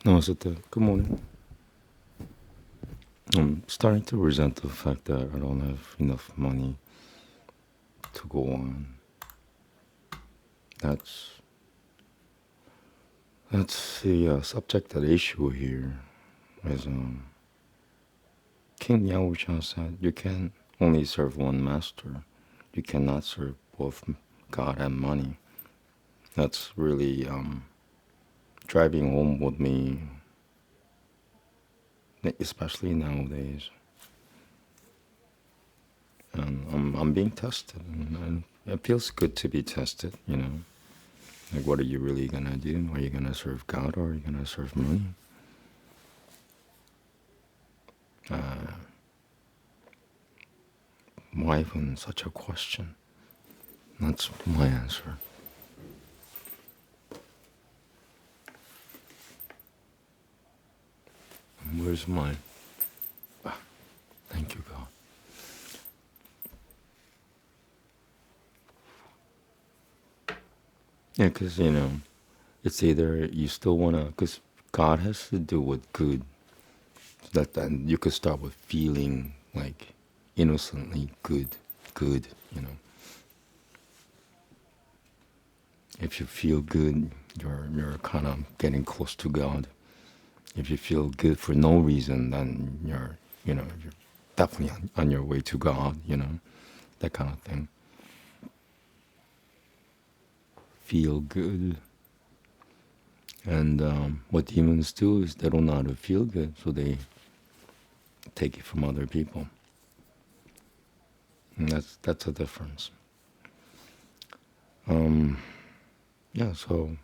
No, is it the good morning? I'm starting to resent the fact that I don't have enough money to go on. That's the subject at issue here. As King Yaosha said, you can only serve one master. You cannot serve both God and money. That's really driving home with me, especially nowadays. And I'm being tested, and it feels good to be tested, you know. Like, what are you really gonna do? Are you gonna serve God or are you gonna serve money? Why even such a question? That's my answer. Where's mine? Ah, thank you, God. Yeah, because, you know, it's either you still want to, because God has to do with good. That then you could start with feeling like innocently good, you know. If you feel good, you're kind of getting close to God. If you feel good for no reason, then you're definitely on your way to God, you know, that kind of thing. Feel good. And what demons do is they don't know how to feel good, so they take it from other people. And that's a difference. Yeah, so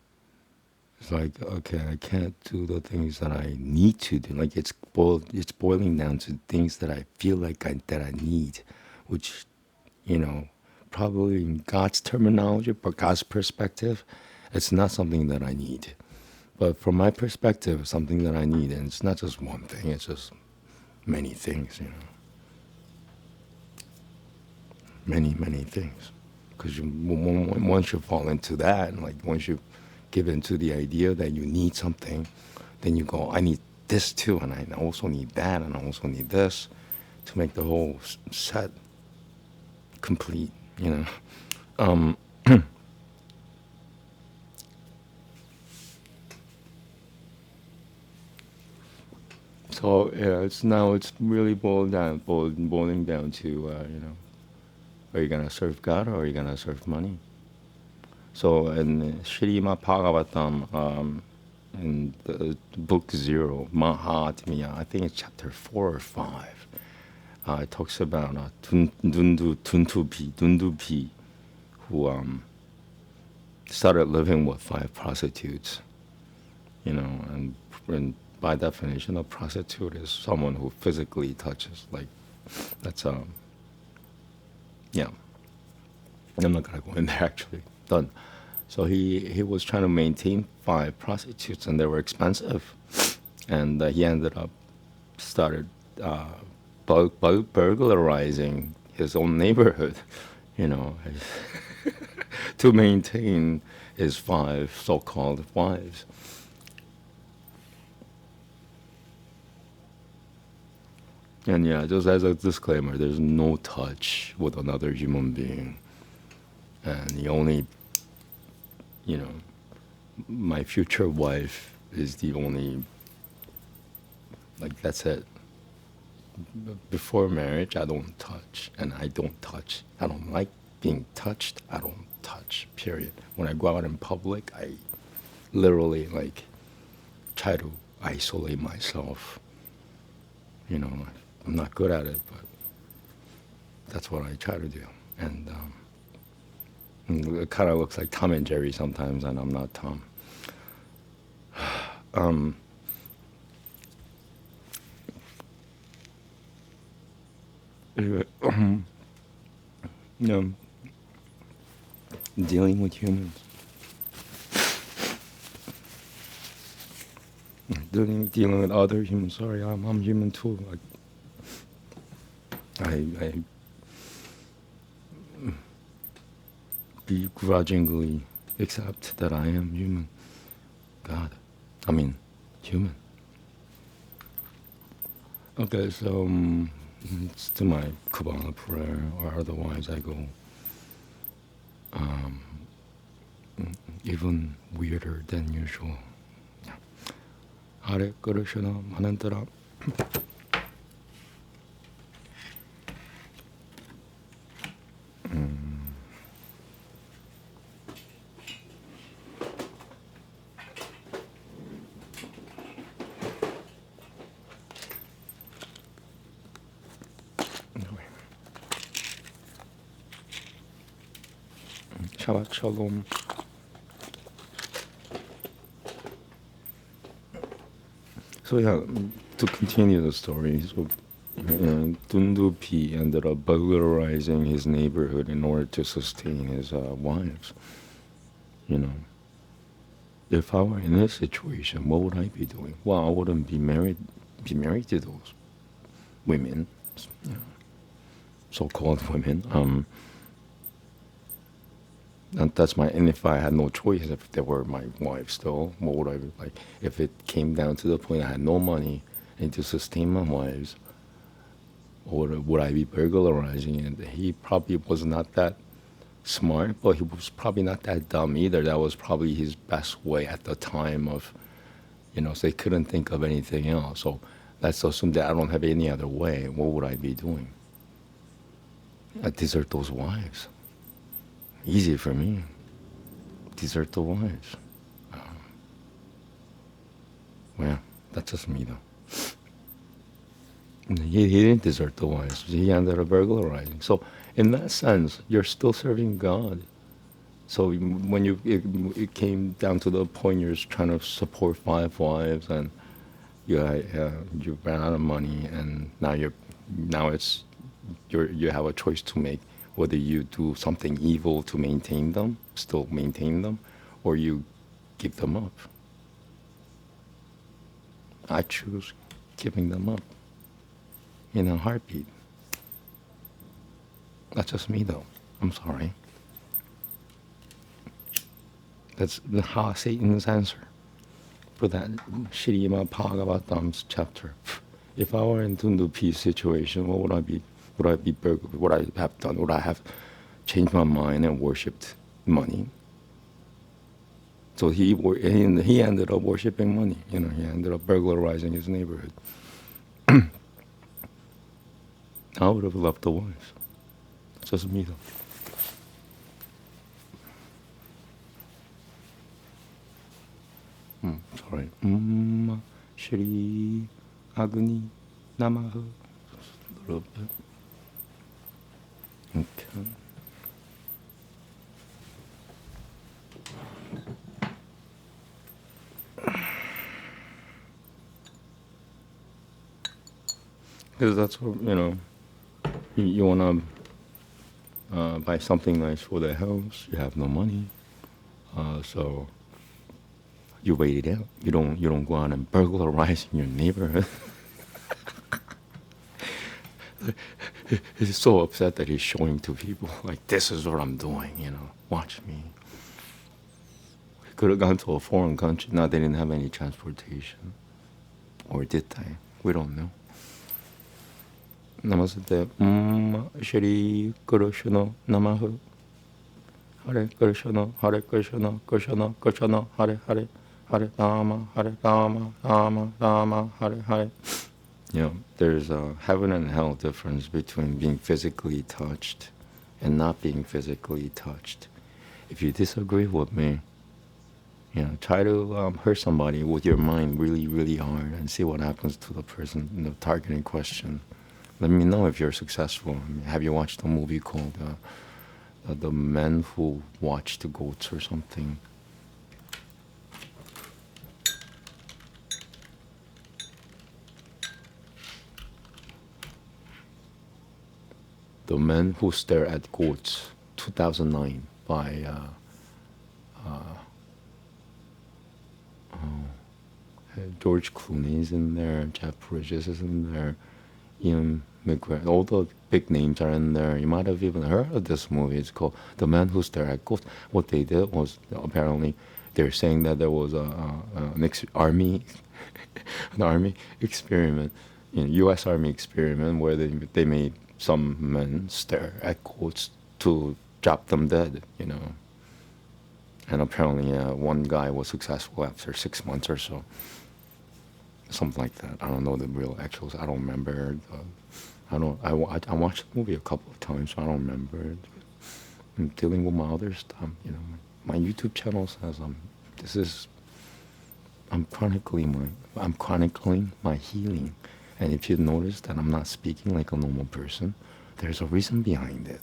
it's like, okay, I can't do the things that I need to do. Like it's boiling down to things that I feel like that I need, which, you know, probably in God's terminology, but God's perspective, it's not something that I need. But from my perspective, it's something that I need, and it's not just one thing, it's just many things, you know. Many things. Because once you fall into that, and like once you give into the idea that you need something, then you go, I need this too, and I also need that, and I also need this to make the whole set complete, you know. So yeah, it's really boiling down to you know, are you gonna serve God or are you gonna serve money? So in Srimad Bhagavatam, in the book 0, Mahatmya, I think it's chapter 4 or 5, it talks about Dundubi, who started living with 5 prostitutes, you know, and by definition, a prostitute is someone who physically touches, like, that's, yeah, I'm not gonna go in there actually, done. So he was trying to maintain 5 prostitutes, and they were expensive, and he ended up started uh, burglarizing his own neighborhood, you know, to maintain his 5 so-called wives. And yeah, just as a disclaimer, there's no touch with another human being, and the only, you know, my future wife is the only, like, that's it. Before marriage, I don't touch, and I don't touch. I don't like being touched. I don't touch, period. When I go out in public, I literally, like, try to isolate myself. You know, I'm not good at it, but that's what I try to do. And it kind of looks like Tom and Jerry sometimes, and I'm not Tom. Anyway, you know, dealing with humans. Dealing with other humans. Sorry, I'm human too. Like, I begrudgingly accept that I am human. God, I mean, human. Okay, so it's to my Kabbalah prayer, or otherwise I go um, even weirder than usual. Hare Krishna Manantara. Shabbat Shalom. So yeah, to continue the story, so Dundupi ended up burglarizing his neighborhood in order to sustain his wives. You know, if I were in this situation, what would I be doing? Well, I wouldn't be married to those women, you know, so-called women. And that's my. And if I had no choice, if they were my wife still, what would I be like? If it came down to the point I had no money and to sustain my wives, or would I be burglarizing? And he probably was not that smart, but he was probably not that dumb either. That was probably his best way at the time of, so they couldn't think of anything else. So let's assume that I don't have any other way. What would I be doing? I desert those wives. Easy for me. Desert the wives. Well, that's just me though. He didn't desert the wives. He ended up burglarizing. So in that sense, you're still serving God. So when it came down to the point you're trying to support 5 wives and you ran out of money and now you have a choice to make whether you do something evil to still maintain them, or you give them up. I choose giving them up in a heartbeat. That's just me though. I'm sorry. That's how Satan's answer for that Shrimad Bhagavatam's chapter. If I were in Dundupi's situation, what would I be? Would I be burgled? Would I have done? Would I have changed my mind and worshipped money? So he ended up worshiping money. He ended up burglarizing his neighborhood. I would have loved the wives. It's just me though. Sorry. Shri Agni Namaha. A little bit. Okay. Because that's what, you want to buy something nice for the house. You have no money. So you wait it out. You don't go out and burglarize in your neighborhood. He's so upset that he's showing to people, like, this is what I'm doing, watch me. He could have gone to a foreign country. No, they didn't have any transportation. Or did they? We don't know. Namaste. Shri Krishna Namaha. Hare Krishna, Hare Krishna, Krishna Krishna, Hare Hare, Hare Rama, Hare Rama, Rama Rama, Hare Hare. There's a heaven and hell difference between being physically touched and not being physically touched. If you disagree with me, try to hurt somebody with your mind really, really hard and see what happens to the person in the targeting question. Let me know if you're successful. Have you watched a movie called The Men Who Watched the Goats or something? The Men Who Stare at Goats, 2009, by George Clooney is in there, Jeff Bridges is in there, Ian McGregor, all the big names are in there. You might have even heard of this movie. It's called The Men Who Stare at Goats. What they did was, apparently, they're saying that there was an army an army experiment, U.S. Army experiment where they made some men stare at goats to drop them dead, And apparently, one guy was successful after 6 months or so, something like that. I don't know the real actuals. I don't remember. I watched the movie a couple of times, so I don't remember. I'm dealing with my other stuff, My YouTube channel says this is I'm chronicling my healing. And if you notice that I'm not speaking like a normal person, there's a reason behind it,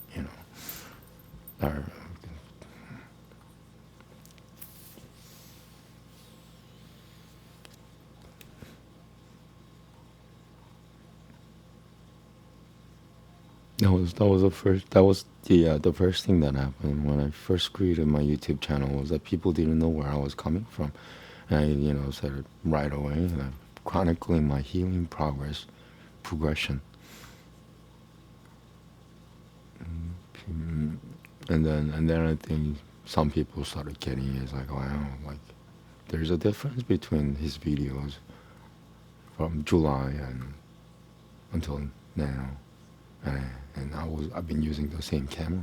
Or, the first thing that happened when I first created my YouTube channel was that people didn't know where I was coming from. And I, said it right away, and I'm chronicling my healing progression. And then I think some people started getting it. It's like, wow, like there's a difference between his videos from July and until now, and I've been using the same camera,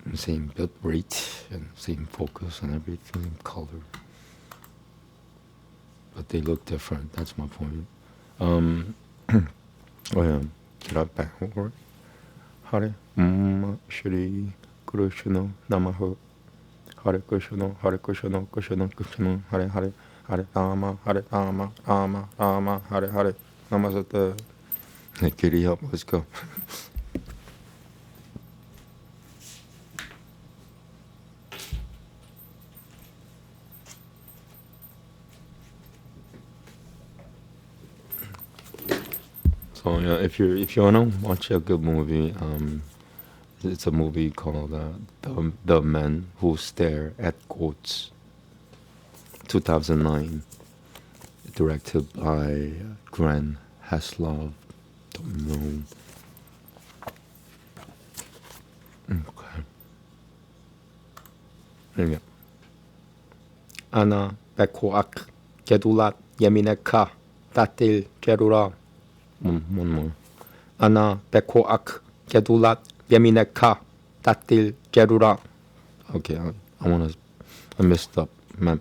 and same bit rate, and same focus and everything, color, but they look different. That's my point. Oh yeah, get up back over. Hare Shri Krishna Namaha. Hare Krishna, Hare Krishna, Krishna Krishna, Hare Hare, Hare Rama, Hare Rama, Rama Rama, Hare Hare. Namaste. Hey, Kitty, up. Let's go. So yeah, if you wanna watch a good movie, it's a movie called The Men Who Stare at Goats, 2009, directed by Gran Haslov. Don't know. Okay. There you go. Anna Bekoak Gedulat Yemineka Tatil Jerura. One more. Anna Bekoak Gedulat Yemineka Tatil Jerura. Okay, I messed up in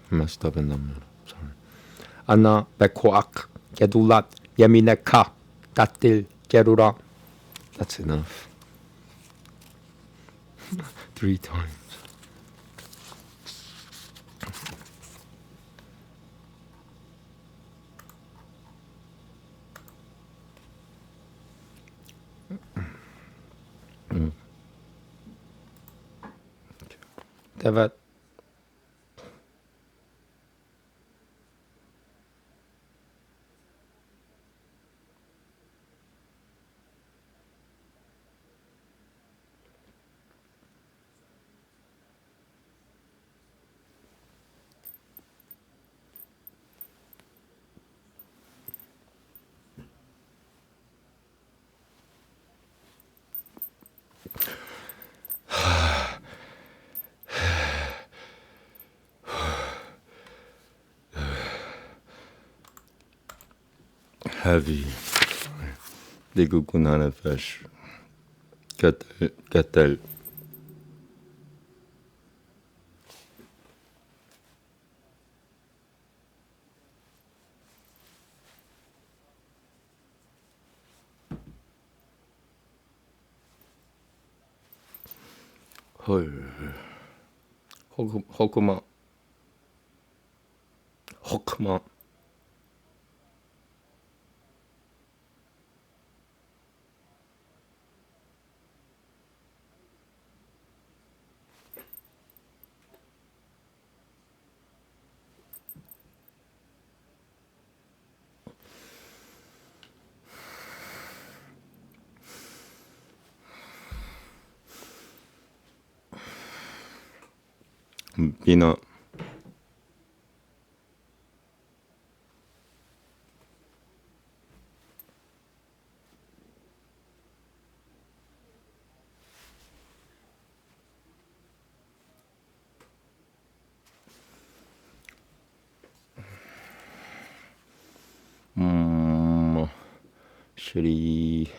the middle. Sorry. Anna Bekoak Gedulat Yemineka Tatil Jerura. That's enough. 3 times. Devat. Heavy. Tikkun Hanefesh. Ketel. Hokuma. Hokma. Bina. Shri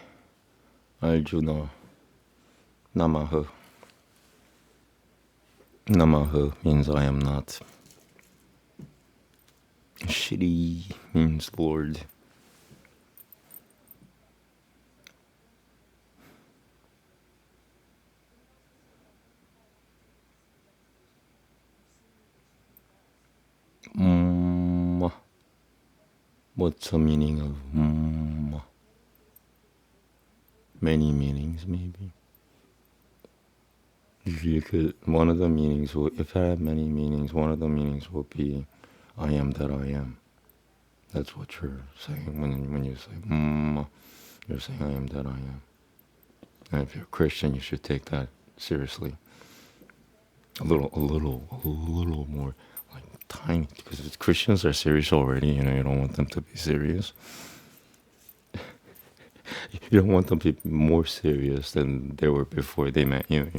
Arjuna Namaha. Namaha means I am not. Shri means Lord. What's the meaning of Many meanings, maybe. One of the meanings will, if I have many meanings, one of the meanings will be, I am that I am. That's what you're saying when you say you're saying I am that I am. And if you're a Christian, you should take that seriously. A little more, like tiny, because Christians are serious already. You don't want them to be serious. You don't want them to be more serious than they were before they met you.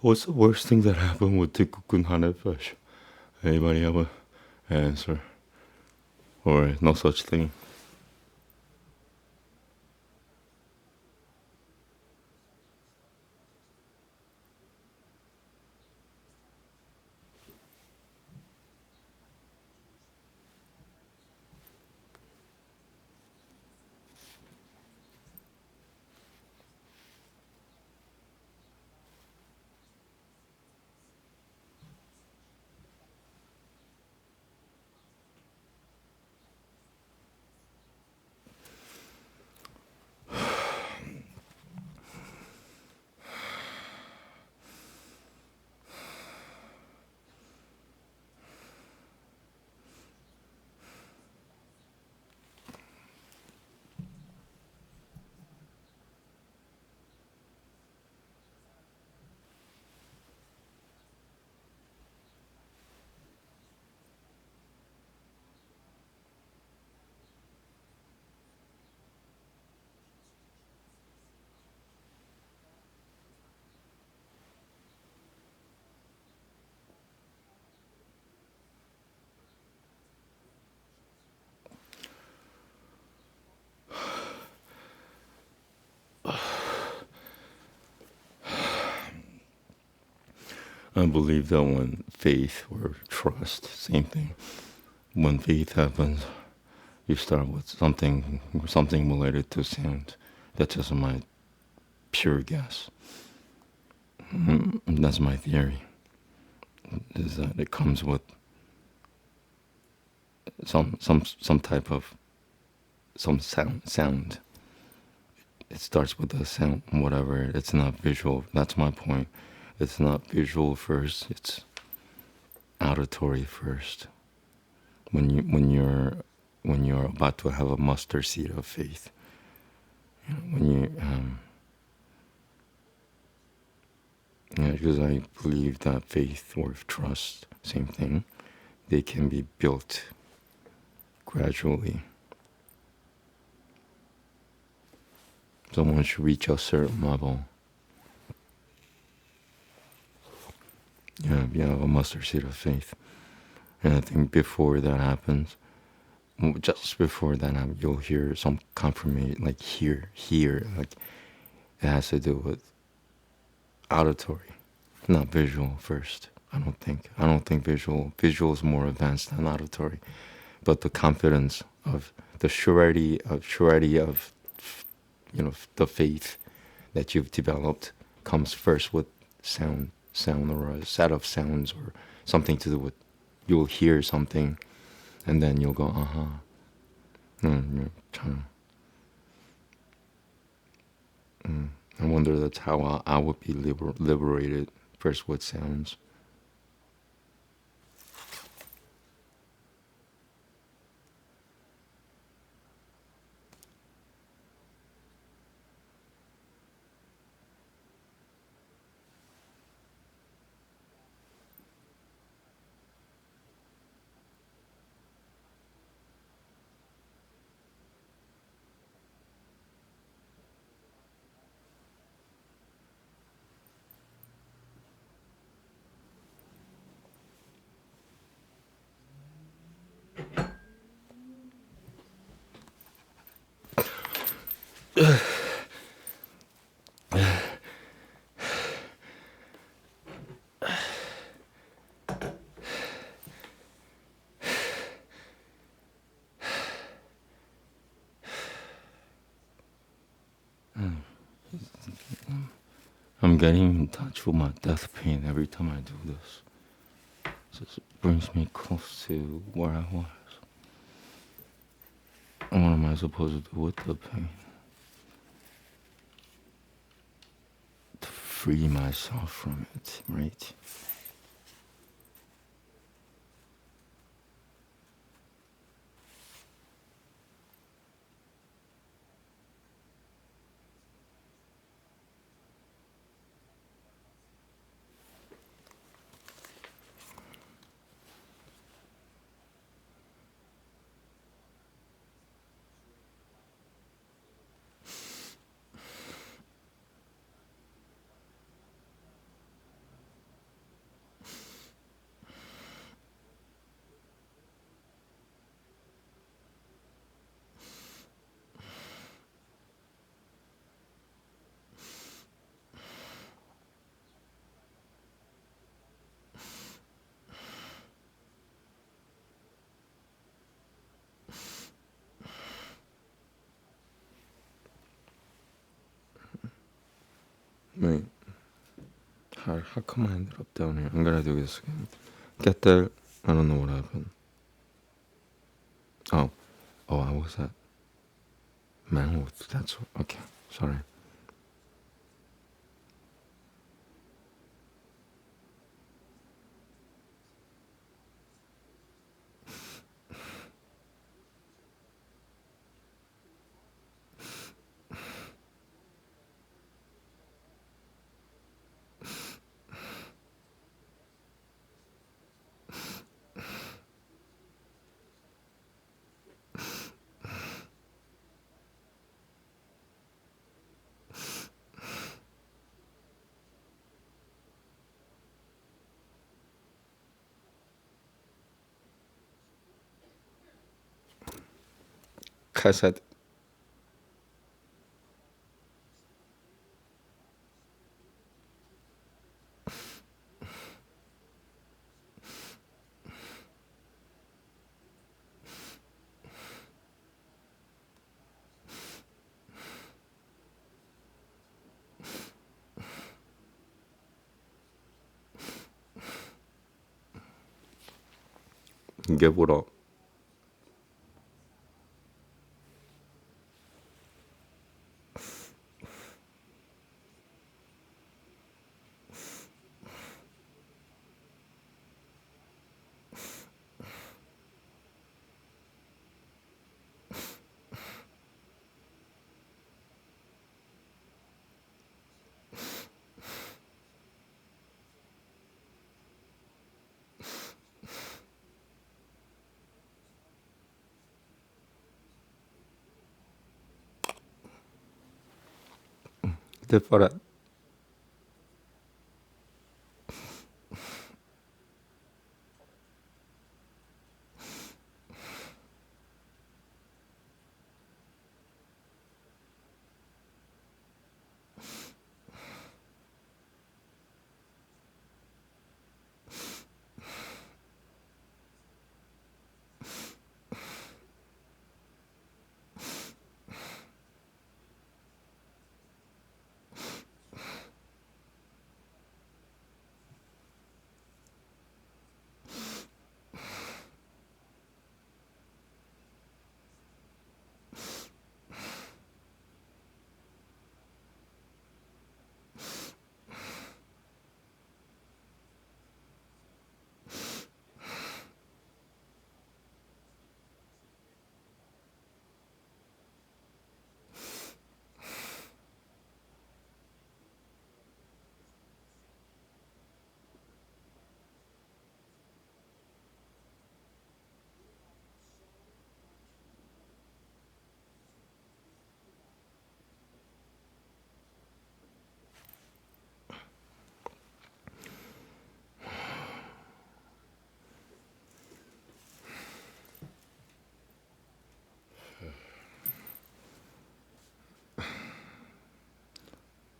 What's the worst thing that happened with Tikkun Hanefesh? Anybody have an answer? Or no such thing? I believe that when faith or trust, same thing. When faith happens, you start with something related to sound. That's just my pure guess. That's my theory. Is that it comes with some type of some sound. It starts with a sound, whatever. It's not visual. That's my point. It's not visual first. It's auditory first. When you're about to have a mustard seed of faith, when you because I believe that faith or trust, same thing, they can be built gradually. So once you reach a certain level, you have a mustard seed of faith. And I think before that happens, just before that happens, you'll hear some confirmation, like here, like it has to do with auditory, not visual first. I don't think visual is more advanced than auditory, but the confidence of the surety of the faith that you've developed comes first with sound or a set of sounds or something to do with, you'll hear something and then you'll go, and you're trying I wonder that's how I would be liberated first with sounds. I'm getting in touch with my death pain every time I do this. It just brings me close to where I was. And what am I supposed to do with the pain? To free myself from it, right? Wait, how come I ended up down here? I'm gonna do this again. Get there. I don't know what happened. Oh, I was at Manwoods. That's what. Okay, sorry. Cassette. Give it up. Different.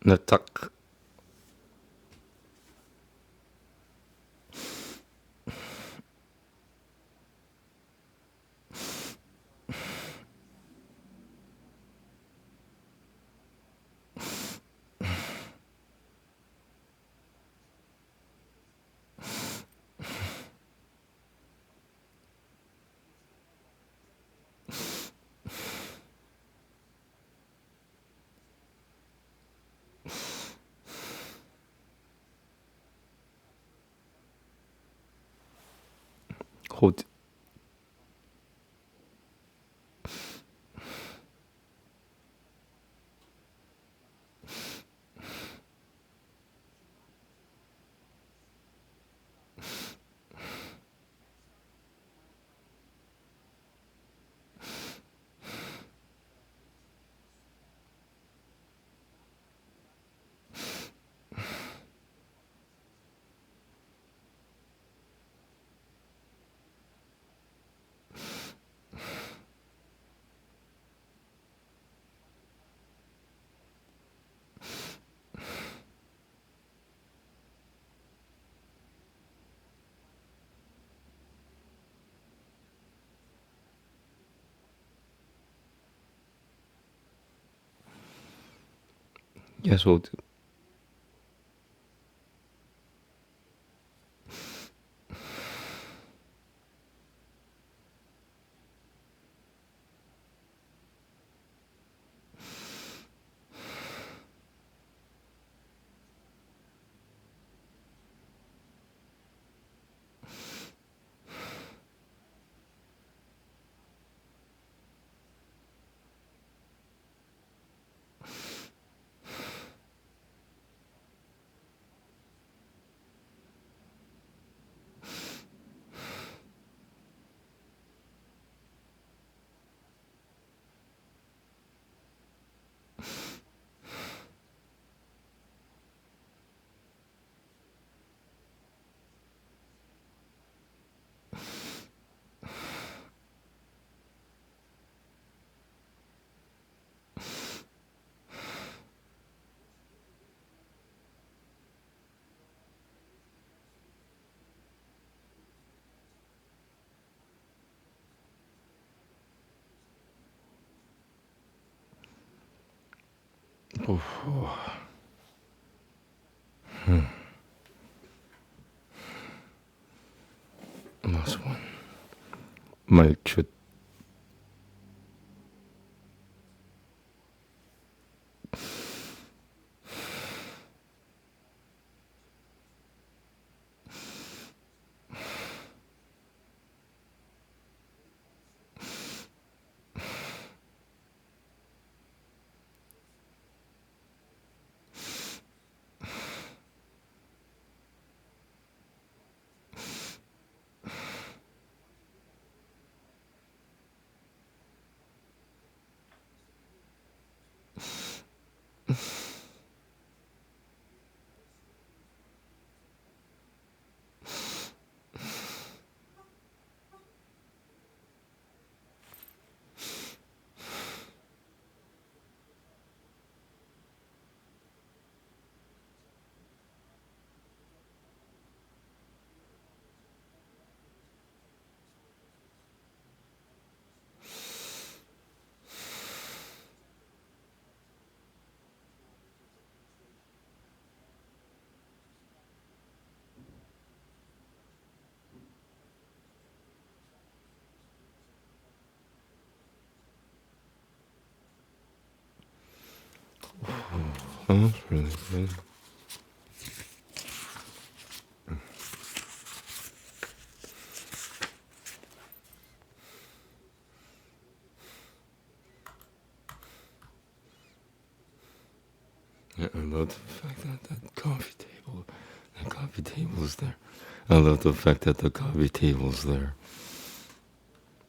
Natak. Hold. Yes, we'll do. Last one. 말추. Oh, that's really good. Yeah, I love the fact that the coffee table's there. I love the fact that the coffee table's there.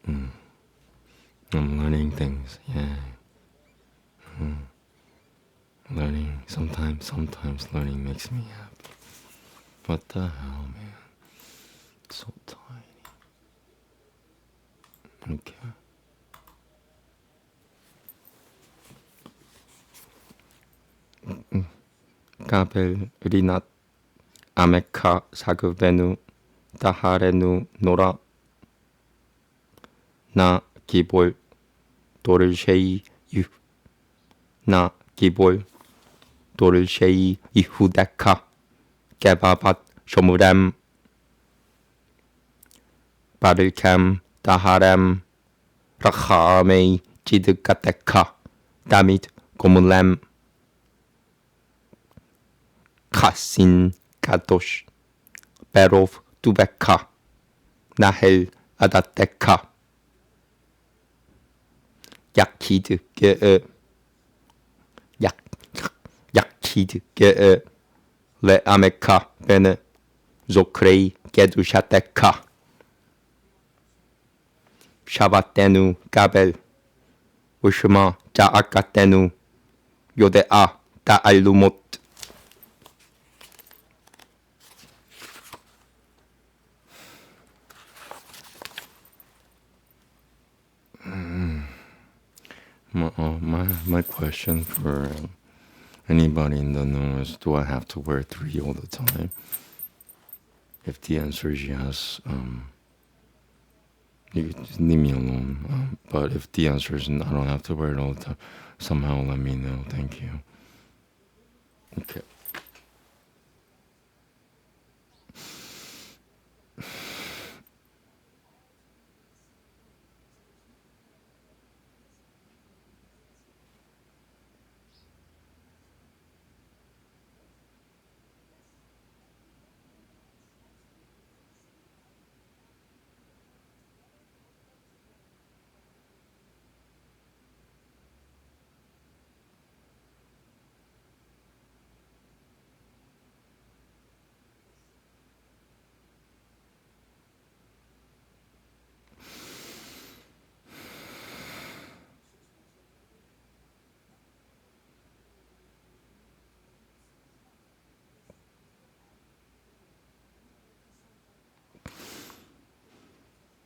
I'm learning things, yeah. Learning, sometimes learning makes me happy. What the hell, man? It's so tiny. Okay. 가벨 리낫 아메카 사그베누 다하레누 노라 나 기볼 도르쉐이 나 기볼 도르쉐이 이후데카 게바밭 쇼무렘 바를캠 다하렘 라카메이 지드카테카 다밋 고물렘 카신 카도시 베로프 두베카 나헬 아다테카 약키드 게에 약키드 게에 레아메카 베네 조크레이 게두샤테카 샤바테누 가벨 우슈마 자아카테누 요데아 다알루못 My question for anybody in the know is, do I have to wear 3 all the time? If the answer is yes, you just leave me alone. But if the answer is I don't have to wear it all the time, somehow let me know. Thank you. Okay.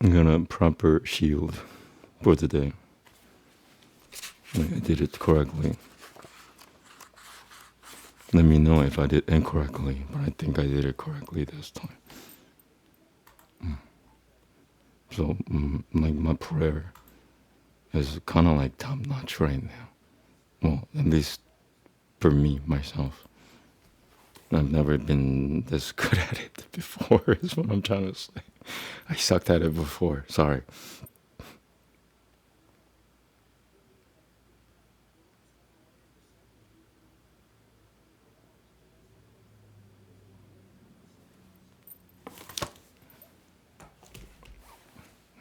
I'm gonna proper shield for today. I did it correctly. Let me know if I did incorrectly, but I think I did it correctly this time. So, like my prayer is kind of like top notch right now. Well, at least for me, myself. I've never been this good at it before, is what I'm trying to say. I sucked at it before, sorry.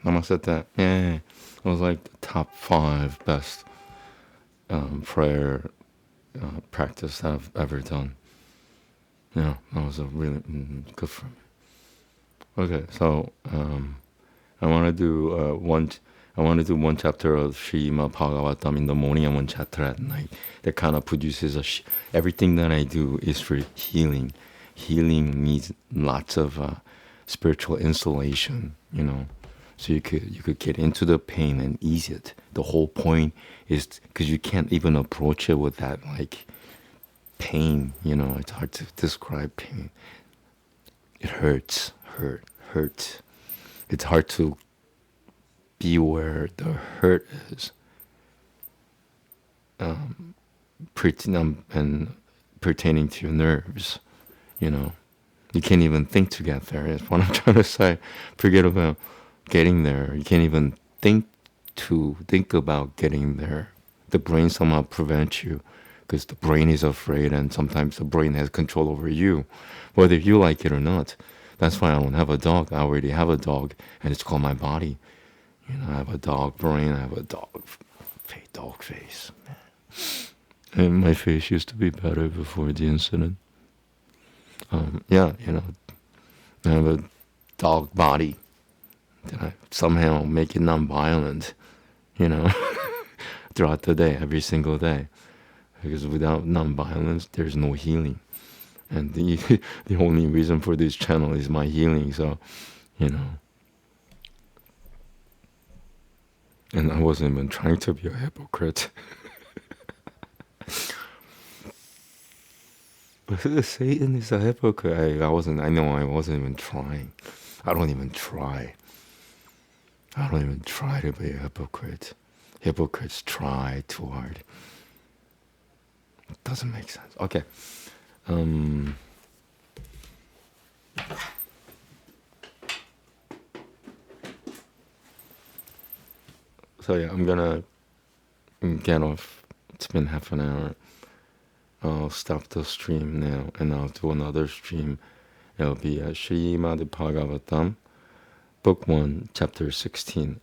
I must said that. Yeah, it was like the top 5 best prayer practice that I've ever done. Yeah, that was a really good for me. Okay, so I want to do one chapter of Srimad Bhagavatam in the morning and one chapter at night. That kind of produces everything that I do is for healing. Healing needs lots of spiritual insulation, so you could get into the pain and ease it. The whole point is because you can't even approach it with that like pain. It's hard to describe pain. It hurts. It's hard to be where the hurt is. And pertaining to your nerves. You can't even think to get there. Is what I'm trying to say. Forget about getting there. You can't even think about getting there. The brain somehow prevents you because the brain is afraid, and sometimes the brain has control over you, whether you like it or not. That's why I don't have a dog. I already have a dog, and it's called my body. I have a dog brain. I have a dog face. And my face used to be better before the incident. I have a dog body. Then I somehow make it non-violent, throughout the day, every single day. Because without non-violence, there's no healing. And the only reason for this channel is my healing, so, And I wasn't even trying to be a hypocrite. Satan is a hypocrite. I know I wasn't even trying. I don't even try. I don't even try to be a hypocrite. Hypocrites try too hard. It doesn't make sense. Okay. So yeah, I'm gonna get off. It's been half an hour. I'll stop the stream now, and I'll do another stream. It'll be Srimad Bhagavatam, Book 1, Chapter 16.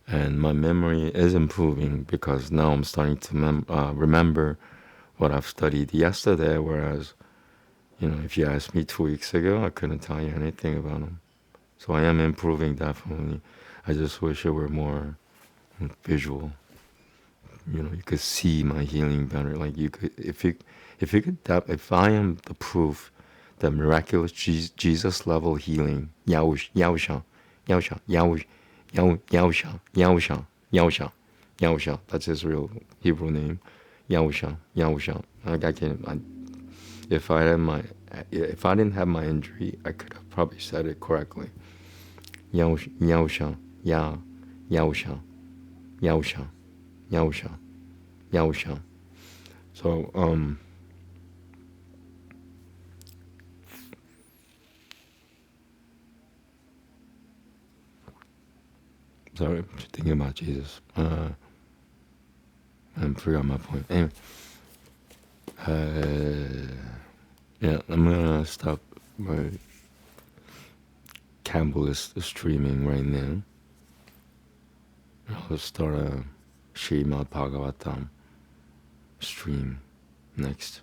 And my memory is improving because now I'm starting to remember what I've studied yesterday, whereas, if you asked me 2 weeks ago, I couldn't tell you anything about them. So I am improving, definitely. I just wish it were more visual. You could see my healing better. Like you could, if I am the proof that miraculous Jesus level healing, Yaosha, that's his real Hebrew name, Yaosha. Like if I didn't have my injury, I could have probably said it correctly. Yaosha, Yaosha, Yaosha. So, sorry, thinking about Jesus. I forgot my point. Anyway, yeah, I'm gonna stop my Kabbalist streaming right now. I'll start a Srimad Bhagavatam stream next.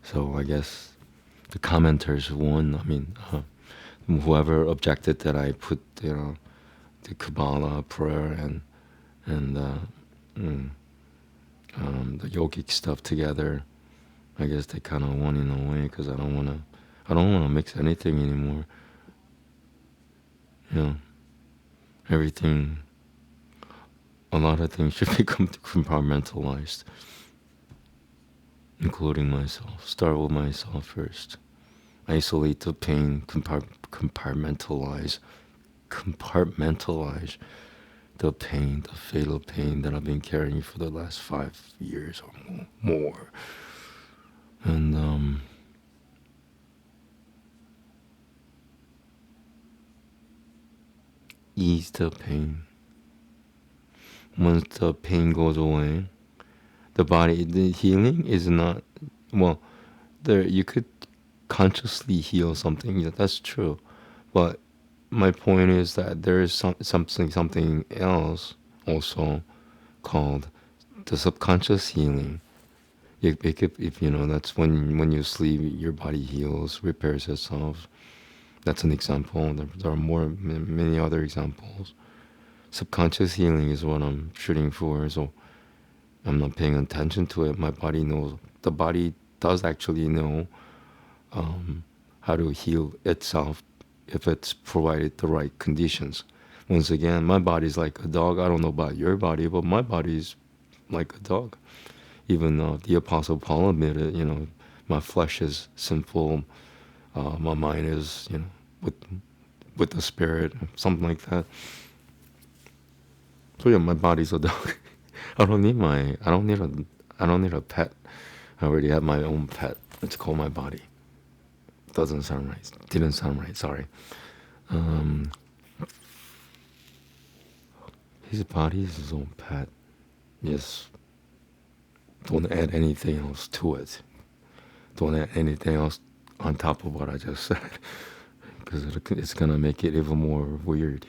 So I guess the commenters won. I mean, whoever objected that I put, the Kabbalah prayer and the yogic stuff together, I guess they kind of won in a way because I don't want to mix anything anymore. Everything, a lot of things should become compartmentalized, including myself. Start with myself first. Isolate the pain, compartmentalize the pain, the fatal pain that I've been carrying for the last 5 years or more. And ease the pain. Once the pain goes away, the healing is not, well, you could consciously heal something, that's true. But my point is that there is something else also called the subconscious healing. If that's when you sleep, your body heals, repairs itself. That's an example. There are many other examples. Subconscious healing is what I'm shooting for, so I'm not paying attention to it. My body knows. The body does actually know how to heal itself if it's provided the right conditions. Once again, my body's like a dog. I don't know about your body, but my body's like a dog. Even the Apostle Paul admitted, my flesh is sinful, my mind is, with the spirit, something like that. So yeah, my body's a dog. I don't need a pet. I already have my own pet. It's called my body. Doesn't sound right. Didn't sound right. Sorry. His body is his own pet. Yes. Don't add anything else to it. Don't add anything else on top of what I just said, because it's gonna make it even more weird.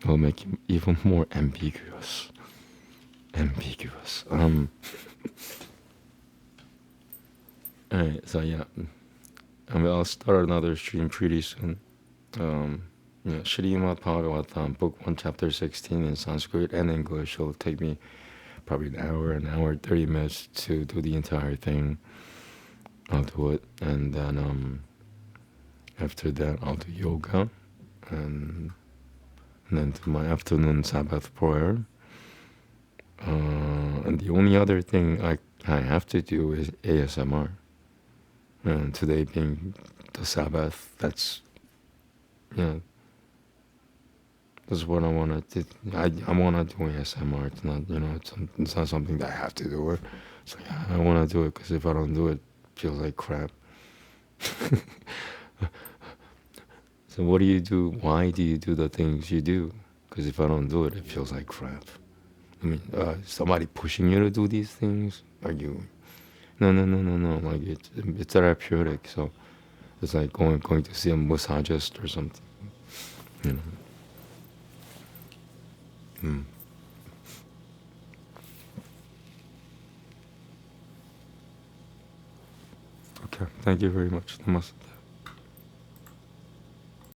It'll make it even more ambiguous. Alright, so yeah, I'll start another stream pretty soon. Srimad Bhagavatam, Book 1, Chapter 16 in Sanskrit and English. It'll take me probably an hour, 30 minutes to do the entire thing. I'll do it, and then after that I'll do yoga, and and then do my afternoon Sabbath prayer. And the only other thing I have to do is ASMR. And today being the Sabbath, that's, you know, that's what I want to do. I want to do ASMR. It's not, you know, it's not something that I have to do. It's like, I want to do it because if I don't do it, it feels like crap. So what do you do? Why do you do the things you do? Because if I don't do it, it feels like crap. I mean, somebody pushing you to do these things? Are you? No. Like it's therapeutic. So it's like going to see a massagist or something. You know. Mm. Okay. Thank you very much. Namaste.